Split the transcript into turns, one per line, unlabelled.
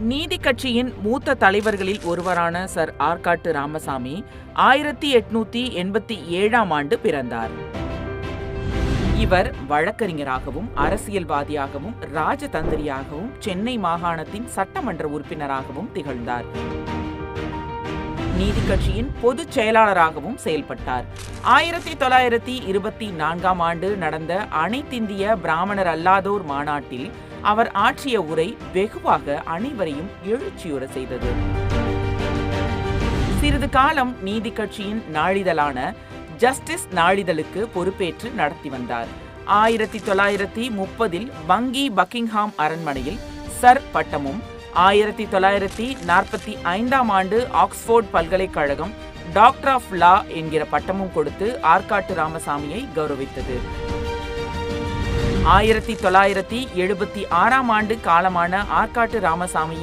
நீதி கட்சியின் மூத்த தலைவர்களில் ஒருவரான சர் ஆற்காட்டு ராமசாமி 1887ஆம் ஆண்டு பிறந்தார். இவர் வழக்கறிஞராகவும் அரசியல்வாதியாகவும் ராஜதந்திரியாகவும் சென்னை மாகாணத்தின் சட்டமன்ற உறுப்பினராகவும் திகழ்ந்தார். நீதி கட்சியின் பொதுச் செயலாளராகவும் செயல்பட்டார். 1924ஆம் ஆண்டு நடந்த அனைத்திந்திய பிராமணர் அல்லாதோர் மாநாட்டில் அவர் ஆற்றிய உரை வெகுவாக அனைவரையும் எழுச்சியுற செய்தது. சிறிது காலம் நீதி கட்சியின் நாளிதழான ஜஸ்டிஸ் நாளிதழுக்கு பொறுப்பேற்று நடத்தி வந்தார். 1930இல் வங்கி பக்கிங்ஹாம் அரண்மனையில் சர் பட்டமும், 1945ஆம் ஆண்டு ஆக்ஸ்போர்ட் பல்கலைக்கழகம் டாக்டர் ஆஃப் லா என்கிற பட்டமும் கொடுத்து ஆற்காட்டு ராமசாமியை கௌரவித்தது. 1976ஆம் ஆண்டு காலமான ஆற்காட்டு ராமசாமி